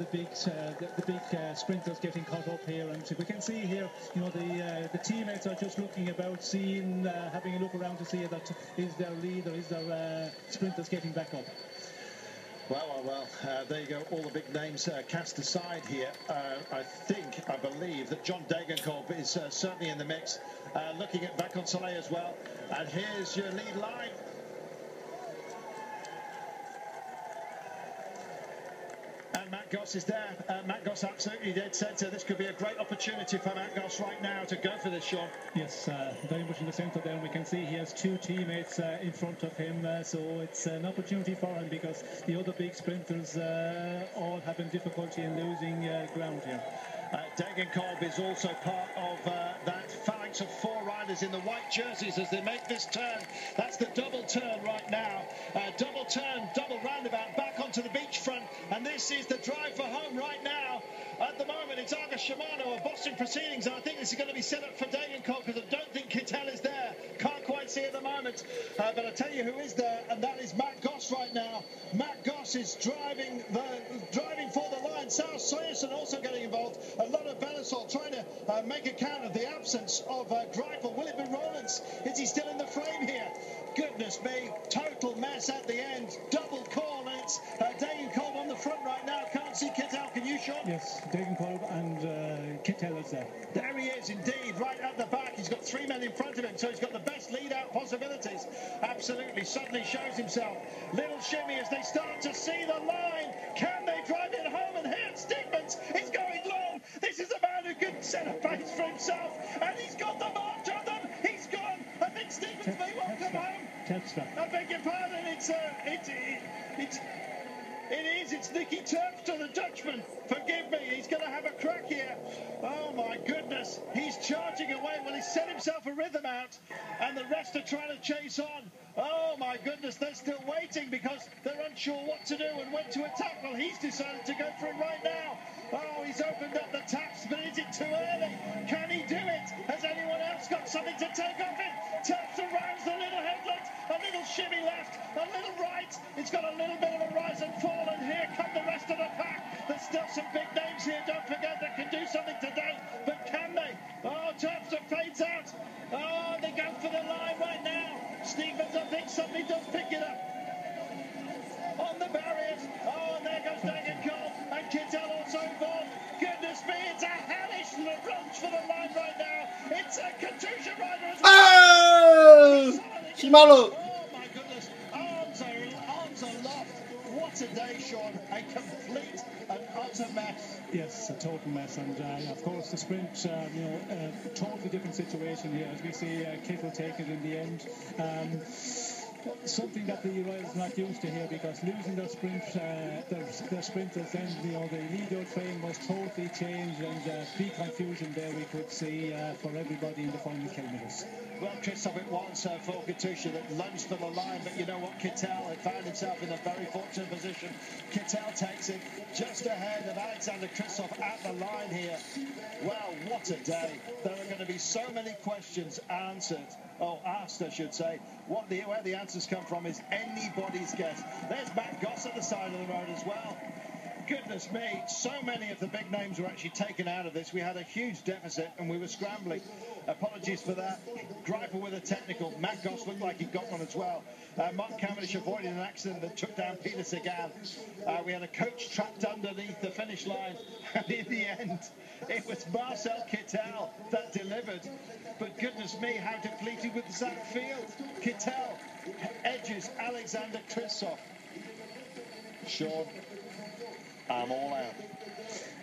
of the big sprinters getting caught up here, and we can see here, you know, the teammates are just looking about, seeing, having a look around to see that is their leader, is their sprinters getting back up. Well, there you go. All the big names cast aside here. I believe that John Degenkolb is certainly in the mix. Looking at Vacansoleil as well. And here's your lead line. And Matt Goss is there. Matt Goss absolutely dead centre. This could be a great opportunity for Matt Goss right now to go for this, Sean. Yes, very much in the centre there. And we can see he has two teammates in front of him. So it's an opportunity for him, because the other big sprinters all having difficulty in losing ground here. Degenkolb is also part of that phalanx of four riders in the white jerseys as they make this turn. That's the double turn right now. Double turn, double roundabout, back onto the beachfront. And this is the drive for home right now. At the moment, it's Argus Shimano of Boston Proceedings. I think this is going to be set up for Degenkolb, because I don't think Kittel is there. Can't quite see at the moment. But I'll tell you who is there, and that is Matt Goss right now. Matt Goss is driving for the line. Sarah Soyerson also getting involved. A lot of Belisol trying to make account of the absence of Greifel. Will it be Rollins? Is he still in the frame here? Goodness me, total mess at the end. Double call, and it's Degenkolb on the front right now. Can't see Kittel. Can you, Sean? Yes, Degenkolb and Kittel is there. There he is indeed, right at the back. He's got three men in front of him, so he's got the best lead-out possibilities. Absolutely, suddenly shows himself. Little shimmy as they start to see the line. Can they drive it home? And here, Stephens is going long. This is a man who can set a pace for himself, and he's got the march on them. He's gone. I think Stephens may well come home. I beg your pardon. It's Nicky Terpstra, the Dutchman. Forgive me, he's going to have a crack here. Oh my goodness, he's charging away. Well, he's set himself a rhythm out, and the rest are trying to chase on. Oh my goodness, they're still waiting because they're unsure what to do and when to attack. Well, he's decided to go for it right now. Oh, he's opened up the taps, but is it too early? Can he do it? Has anyone else got something to take off it? Terpstra rounds the little headlet, a little shimmy left, a little right. It's got a little bit of a rise and fall, and here come the rest of the pack. There's still some big names here, don't forget, that can do something today, but can they? Oh, Terpstra fades out. Oh, they go for the line right now. Stephens, I think somebody does pick it up on the barriers. Oh, and there goes Degenkolb, and Kittel also involved. Goodness me, it's a hellish lunge for the line right now. It's a Katusha rider as well. Oh! Shimano! Oh my goodness, arms aloft. What a day, Sean. A complete and utter mess. Yes, a total mess, and of course the sprint, totally different situation here as we see Kittel take it in the end. Something that the riders are not used to here, because losing their sprinters, then the lead-out frame was totally changed, and big confusion there we could see for everybody in the final kilometres. Well, Christoph, it was for Katusha that lunged for the line, but you know what, Kittel had found himself in a very fortunate position. Kittel takes it just ahead of Alexander Christoph at the line here. Well, what a day. There are going to be so many questions asked, I should say. Where the answers come from is anybody's guess. There's Matt Goss at the side of the road as well. Goodness me, so many of the big names were actually taken out of this. We had a huge deficit and we were scrambling. Apologies for that. Greifel with a technical. Matt Goss looked like he got one as well. Mark Cavendish avoided an accident that took down Peter Sagan. We had a coach trapped underneath the finish line, and in the end it was Marcel Kittel that delivered. But goodness me, how depleted was that field. Kittel edges Alexander Christoph. Sean, I'm all out.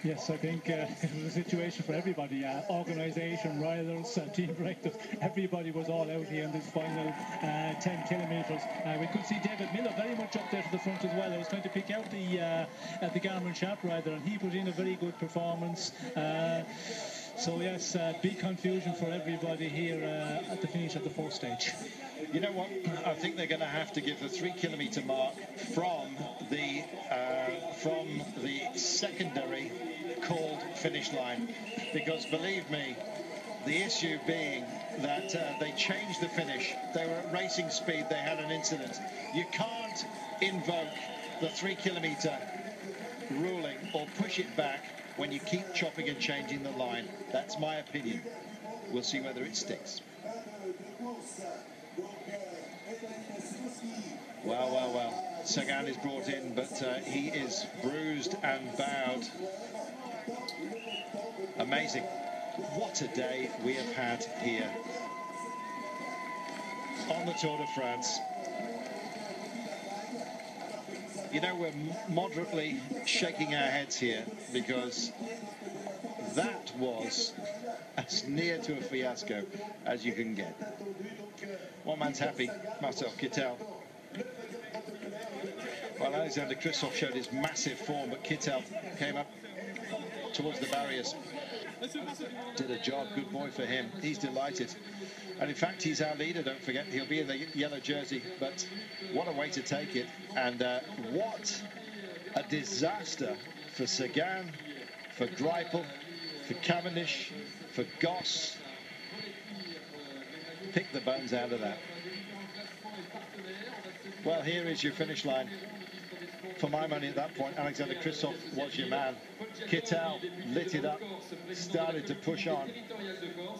Yes, I think it was a situation for everybody, organisation, riders, team directors, everybody was all out here in this final 10 kilometres. We could see David Miller very much up there to the front as well. I was trying to pick out the Garmin Sharp rider, and he put in a very good performance. So yes, big confusion for everybody here at the finish of the fourth stage. You know what? I think they're going to have to give the 3 kilometre mark from the secondary called finish line, because believe me, the issue being that they changed the finish. They were at racing speed. They had an incident. You can't invoke the 3 kilometre ruling or push it back when you keep chopping and changing the line. That's my opinion. We'll see whether it sticks. Well. Sagan is brought in, but he is bruised and bowed. Amazing. What a day we have had here on the Tour de France. You know, we're moderately shaking our heads here because that was as near to a fiasco as you can get. One man's happy, Marcel Kittel. Well, Alexander Kristoff showed his massive form, but Kittel came up towards the barriers. Did a job, good boy for him. He's delighted. And in fact, he's our leader, don't forget. He'll be in the yellow jersey, but what a way to take it. And what a disaster for Sagan, for Greipel, for Cavendish, for Goss. Pick the bones out of that. Well, here is your finish line. For my money at that point, Alexander Kristoff was your man. Kittel lit it up, started to push on.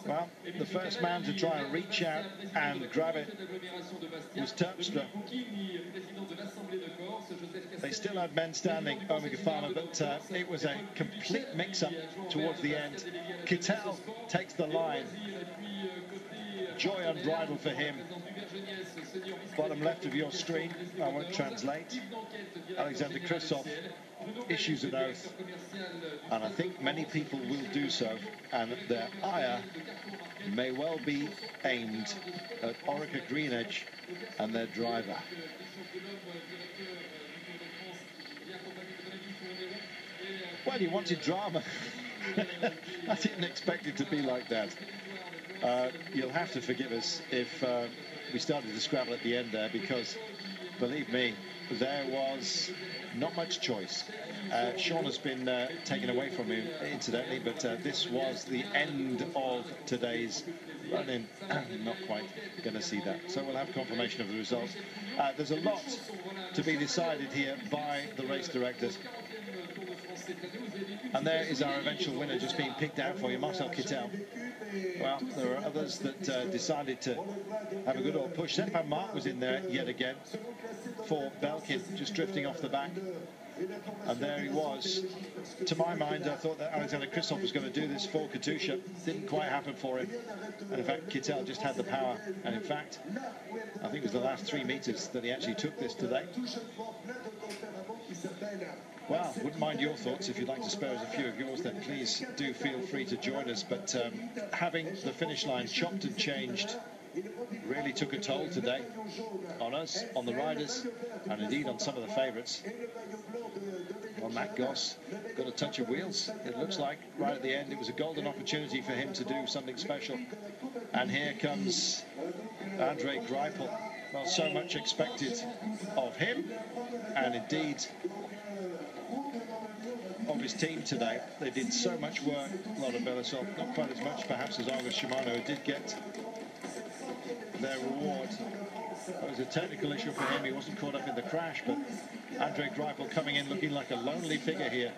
Well, the first man to try and reach out and grab it was Terpstra. They still had men standing, Omega Pharma, but it was a complete mix-up towards the end. Kittel takes the line. Joy unbridled for him. Bottom left of your screen, I won't translate. Alexander Kristoff issues an oath, and I think many people will do so, and their ire may well be aimed at Orica Greenedge and their driver. Well, you wanted drama. I didn't expect it to be like that. You'll have to forgive us if we started to scrabble at the end there, because, believe me, there was not much choice. Sean has been taken away from him, incidentally, but this was the end of today's run-in. Not quite going to see that. So we'll have confirmation of the results. There's a lot to be decided here by the race directors. And there is our eventual winner just being picked out for you, Marcel Kittel. Well, there are others that decided to have a good old push. Stefan Mark was in there yet again for Belkin, just drifting off the back. And there he was. To my mind, I thought that Alexander Kristoff was going to do this for Katusha. Didn't quite happen for him. And in fact, Kittel just had the power. And in fact, I think it was the last 3 meters that he actually took this today. Well, wouldn't mind your thoughts. If you'd like to spare us a few of yours, then please do feel free to join us. But having the finish line chopped and changed really took a toll today on us, on the riders, and indeed on some of the favourites. Well, Matt Goss got a touch of wheels, it looks like, right at the end. It was a golden opportunity for him to do something special. And here comes Andre Greipel. Well, so much expected of him, and indeed of his team today. They did so much work, Lotte Belisol, not quite as much perhaps as Argus Shimano, who did get their reward. It was a technical issue for him. He wasn't caught up in the crash, but Andre Greipel coming in looking like a lonely figure here.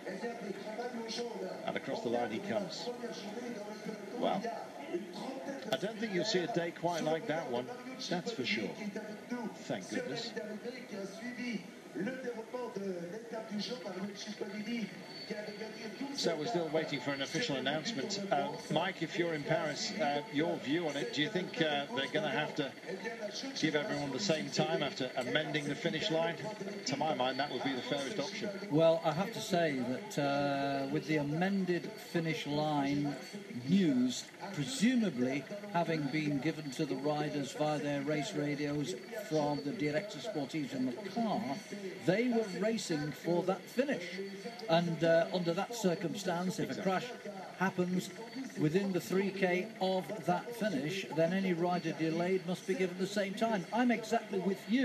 And across the line he comes. Well, I don't think you'll see a day quite like that one, that's for sure. Thank goodness. So we're still waiting for an official announcement. Mike, if you're in Paris, your view on it, do you think they're going to have to give everyone the same time after amending the finish line? To my mind, that would be the fairest option. Well, I have to say that with the amended finish line news, presumably having been given to the riders via their race radios from the Director Sportifs in the car, they were racing for that finish. And under that circumstance, if a crash happens within the 3K of that finish, then any rider delayed must be given the same time. I'm exactly with you.